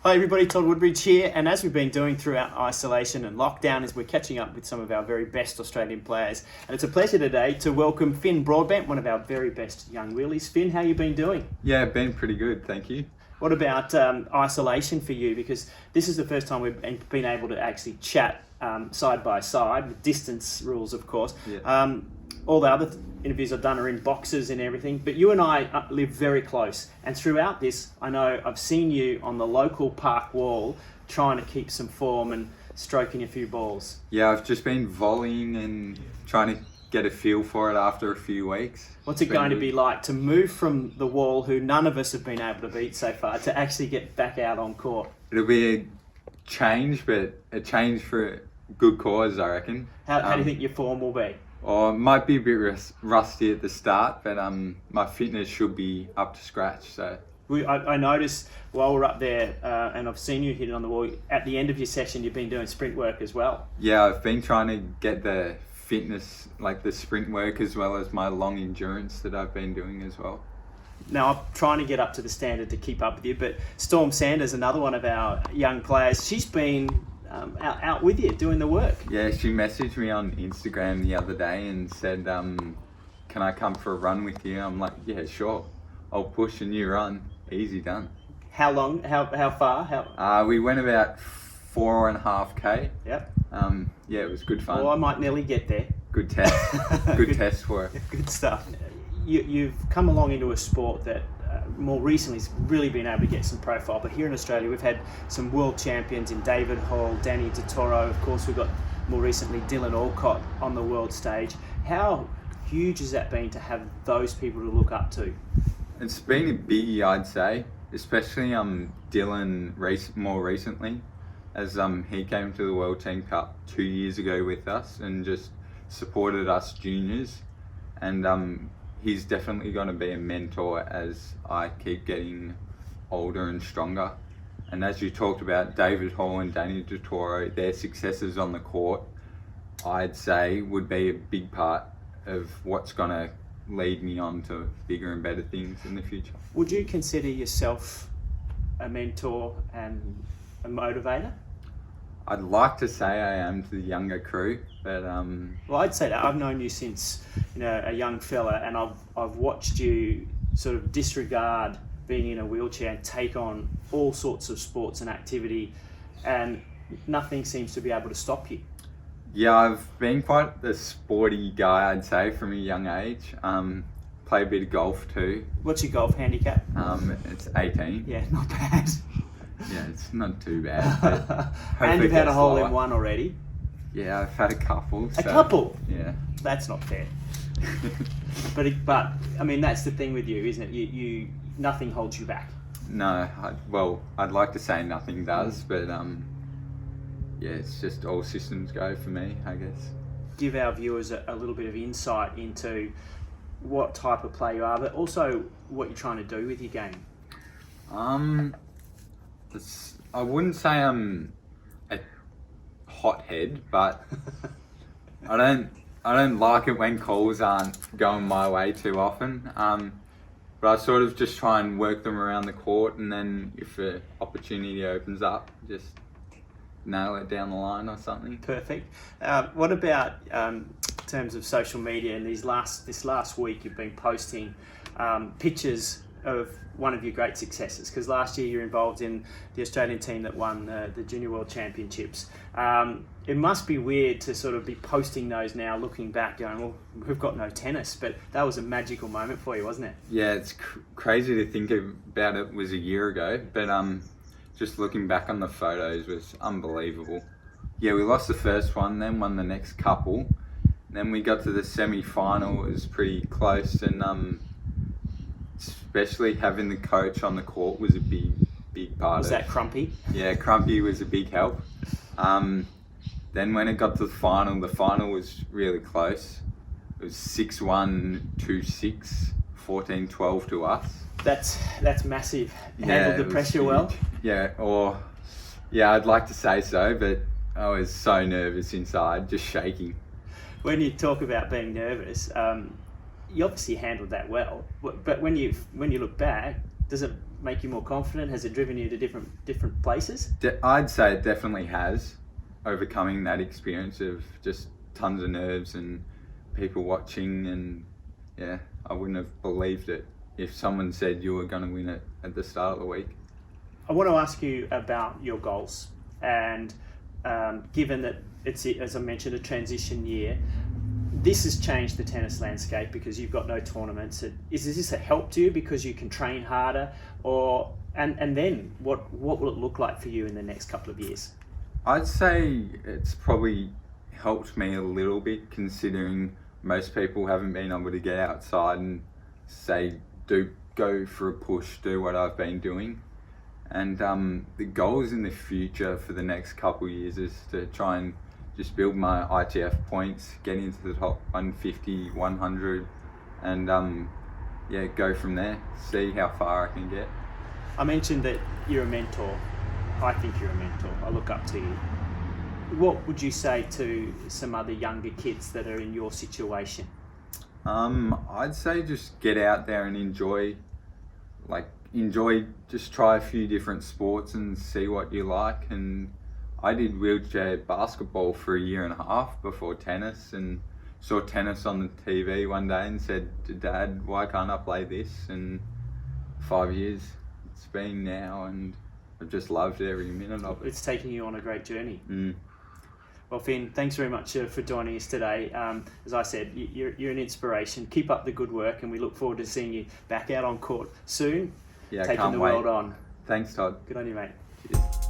Hi everybody, Todd Woodbridge here, and as we've been doing throughout isolation and lockdown, is we're catching up with some of our very best Australian players. And it's a pleasure today to welcome Finn Broadbent, one of our very best young wheelies. Finn, how you been doing? Yeah, been pretty good, thank you. What about isolation for you? Because this is the first time we've been able to actually chat side by side, with distance rules, of course. Yeah. All the other interviews I've done are in boxes and everything, but you and I live very close. And throughout this, I know I've seen you on the local park wall trying to keep some form and stroking a few balls. Yeah, I've just been volleying and trying to get a feel for it after a few weeks. What's it going to be like to move from the wall, who none of us have been able to beat so far, to actually get back out on court? It'll be a change, but a change for a good cause, I reckon. How do you think your form will be? Or it might be a bit rusty at the start, but my fitness should be up to scratch. So I noticed while we're up there, and I've seen you hit it on the wall, at the end of your session you've been doing sprint work as well. yeah, I've been trying to get the fitness, like the sprint work, as well as my long endurance that I've been doing as well. Now I'm trying to get up to the standard to keep up with you, but Storm Sanders, another one of our young players, she's been out with you doing the work. Yeah, she messaged me on Instagram the other day and said, can I come for a run with you? I'm like, yeah, sure. I'll push and you run. Easy done. How long? How far? We went about 4.5k. Yep. Yeah, it was good fun. Well, I might nearly get there. Good test. Good test for it. Good stuff. You've come along into a sport that more recently has really been able to get some profile, but here in Australia we've had some world champions in David Hall, Danny Totoro, of course we've got more recently Dylan Alcott on the world stage. How huge has that been to have those people to look up to? It's been a biggie, I'd say, especially Dylan more recently, as he came to the World Team Cup 2 years ago with us and just supported us juniors, and he's definitely going to be a mentor as I keep getting older and stronger. And as you talked about, David Hall and Danny Totoro, their successes on the court, I'd say would be a big part of what's going to lead me on to bigger and better things in the future. Would you consider yourself a mentor and a motivator? I'd like to say I am to the younger crew, but Well, I'd say that I've known you since a young fella, and I've watched you sort of disregard being in a wheelchair and take on all sorts of sports and activity, and nothing seems to be able to stop you. yeah, I've been quite the sporty guy, I'd say, from a young age. Play a bit of golf too. What's your golf handicap? It's 18. Yeah, not bad. Yeah, it's not too bad. But hopefully And you've it had a gets hole lower. in one already. Yeah, I've had a couple. A couple? Yeah. That's not fair. But I mean, that's the thing with you, isn't it? You nothing holds you back. No, I'd like to say nothing does, but yeah, it's just all systems go for me, I guess. Give our viewers a little bit of insight into what type of player you are, but also what you're trying to do with your game. I wouldn't say I'm a hothead, but I don't like it when calls aren't going my way too often. But I sort of just try and work them around the court, and then if an opportunity opens up, just nail it down the line or something. Perfect. What about in terms of social media? And this last week, you've been posting pictures of one of your great successes, because last year you're involved in the Australian team that won the Junior World Championships. It must be weird to sort of be posting those now, looking back, going, well, we've got no tennis, but that was a magical moment for you, wasn't it? Yeah, it's crazy to think about it was a year ago, but just looking back on the photos was unbelievable. Yeah, we lost the first one, then won the next couple. Then we got to the semi-final. It was pretty close, and especially having the coach on the court was a big part Was of it. that Crumpy? Yeah, Crumpy was a big help. Then when it got to the final was really close. It was 6-1, 2-6, 14-12 to us. That's massive. Yeah, Handled the it was pressure well? huge. Yeah, I'd like to say so, but I was so nervous inside, just shaking. When you talk about being nervous, you obviously handled that well. But when you look back, does it make you more confident? Has it driven you to different places? I'd say it definitely has, overcoming that experience of just tons of nerves and people watching, and yeah, I wouldn't have believed it if someone said you were going to win it at the start of the week. I want to ask you about your goals, and given that it's, as I mentioned, a transition year, this has changed the tennis landscape because you've got no tournaments. Is this a help to you because you can train harder, or and then what will it look like for you in the next couple of years? I'd say it's probably helped me a little bit, considering most people haven't been able to get outside and say, go for a push, do what I've been doing. And the goals in the future for the next couple of years is to try and just build my ITF points, get into the top 150, 100, and go from there, see how far I can get. I mentioned that you're a mentor. I think you're a mentor. I look up to you. What would you say to some other younger kids that are in your situation? I'd say just get out there and enjoy, just try a few different sports and see what you like. And I did wheelchair basketball for 1.5 years before tennis, and saw tennis on the TV one day and said to Dad, why can't I play this? And 5 years it's been now, and I've just loved every minute of it. It's taking you on a great journey. Mm. Well, Finn, thanks very much for joining us today. As I said, you're an inspiration. Keep up the good work, and we look forward to seeing you back out on court soon, Yeah, taking can't the wait. world on. Thanks, Todd. Good on you, mate. Cheers.